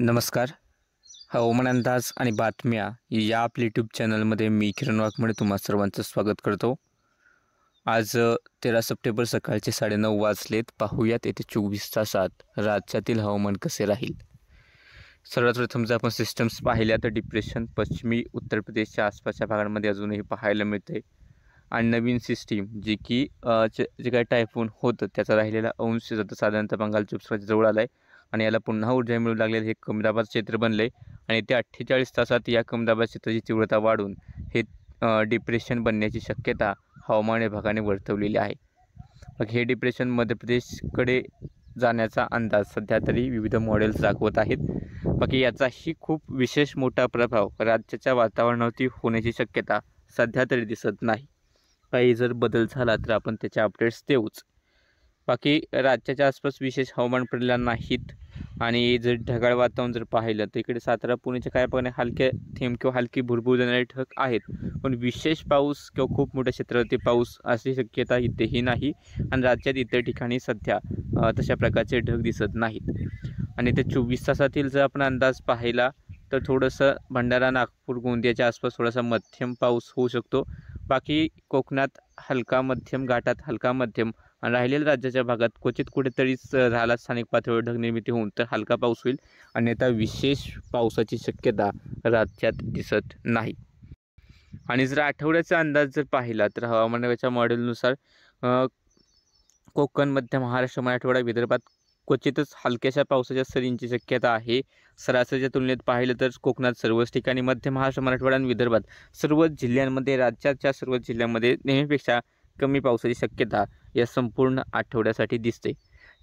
नमस्कार. हवामान अंदाज आणि बातम्या या आपल्या यूट्यूब चॅनलमध्ये मी किरण वाघमोडे तुम्हा सर्वांचं स्वागत करतो. आज 13 सप्टेंबर सकाळचे 9:30 वाजलेत. पाहूयात येत्या 24 तासात राज्यातील हवामान कसे राहील. सर्वात प्रथम जर आपण सिस्टम्स पाहिल्या तर डिप्रेशन पश्चिमी उत्तर प्रदेशच्या आसपासच्या भागांमध्ये अजूनही पाहायला मिळते आणि नवीन सिस्टीम जी की जे काही टायफून होतं त्याचा राहिलेला अंश जातं साधारणतः बंगालच्या उपसागराच्या जवळ आला आहे आणि याला पुन्हा ऊर्जा मिळू लागलेलं हे कमी दाबाचं क्षेत्र बनले आणि ते 48 तासात या कमी दाबाच्या क्षेत्राची तीव्रता वाढून हे डिप्रेशन बनण्याची शक्यता हवामान विभागाने वर्तवलेली आहे. मग हे डिप्रेशन मध्य प्रदेशकडे जाण्याचा अंदाज सध्या तरी विविध मॉडेल्स दाखवत आहेत. बाकी याचाही खूप विशेष मोठा प्रभाव राज्याच्या वातावरणावरती होण्याची शक्यता सध्या तरी दिसत नाही. काही जर बदल झाला तर आपण त्याचे अपडेट्स देऊच. बाकी राज्याच्या आसपास विशेष हवामान पडलेलं नाहीत आणि जर ढगाळ वातावरण जर पाहिलं तर इकडे सातारा पुण्याच्या काही भागाने हलके थेंब किंवा हलकी भुरभुर देणारे ढग आहेत, पण विशेष पाऊस किंवा खूप मोठ्या क्षेत्रावरती पाऊस अशी शक्यता इथेही नाही आणि राज्यात इतर ठिकाणी सध्या तशा प्रकारचे ढग दिसत नाहीत. आणि ते 24 तासातील जर आपण अंदाज पाहिला तर थोडंसं भंडारा नागपूर गोंदियाच्या आसपास थोडासा मध्यम पाऊस होऊ शकतो. बाकी कोकणात हलका मध्यम, घाटात हलका मध्यम आणि राहिलेल्या राज्याच्या भागात क्वचित कुठेतरीच झाला स्थानिक पातळीवर ढग निर्मिती होऊन तर हलका पाऊस होईल. अन्यथा विशेष पावसाची शक्यता राज्यात दिसत नाही. आणि जर आठवड्याचा अंदाज जर पाहिला तर हवामान विभागाच्या मॉडेलनुसार कोकण, मध्य महाराष्ट्र, मराठवाडा, विदर्भात क्वचितच हलक्याशा पावसाच्या सरींची शक्यता आहे. सरासरीच्या तुलनेत पाहिलं तर कोकणात सर्वच ठिकाणी, मध्य महाराष्ट्र, मराठवाडा आणि विदर्भात सर्वच जिल्ह्यांमध्ये, राज्याच्या सर्वच जिल्ह्यांमध्ये नेहमीपेक्षा कमी पावसाची शक्यता या संपूर्ण आठवड्यासाठी दिसते.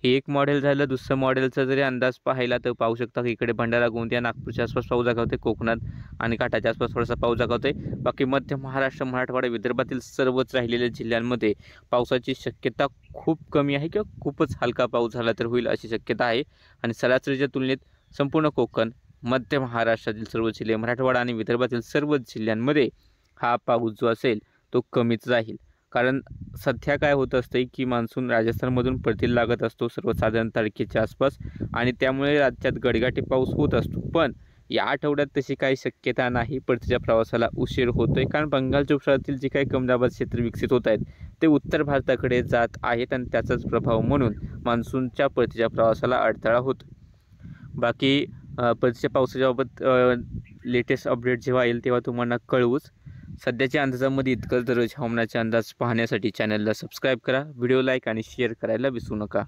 हे एक मॉडेल झालं. दुसरं मॉडेलचा जरी अंदाज पाहिला तर पाहू शकता की इकडे भंडारा, गोंदिया, नागपूरच्या आसपास पाऊस दाखवते, कोकणात आणि काठाच्या आसपास थोडासा पाऊस दाखवते. बाकी मध्य महाराष्ट्र, मराठवाडा, विदर्भातील सर्वच राहिलेल्या जिल्ह्यांमध्ये पावसाची शक्यता खूप कमी आहे किंवा खूपच हलका पाऊस झाला तर होईल अशी शक्यता आहे. आणि सरासरीच्या तुलनेत संपूर्ण कोकण, मध्य महाराष्ट्रातील सर्व जिल्हे, मराठवाडा आणि विदर्भातील सर्वच जिल्ह्यांमध्ये हा पाऊस जो असेल तो कमीच राहील. कारण सध्या काय होत असते की मान्सून राजस्थानमधून परतीला लागत असतो सर्वसाधारण तारखेच्या आसपास आणि त्यामुळे राज्यात गडगाटी पाऊस होत असतो. पण या आठवड्यात तशी काही शक्यता नाही. परतीच्या प्रवासाला उशीर होतोय कारण बंगालच्या उपसागरातील जे काही कमी दाबाचे क्षेत्र विकसित होत आहेत ते उत्तर भारताकडे जात आहेत आणि त्याचाच प्रभाव म्हणून मान्सूनच्या परतीच्या प्रवासाला अडथळा होतो. बाकी परतीच्या पावसाच्या बाबत लेटेस्ट अपडेट जेव्हा येईल तेव्हा तुम्हाला कळवूच. सध्याच्या अंदाजामध्ये इतकंच. दररोज हवामानाचे अंदाज पाहण्यासाठी चॅनलला सबस्क्राईब करा, व्हिडिओ लाईक आणि शेअर करायला विसरू नका.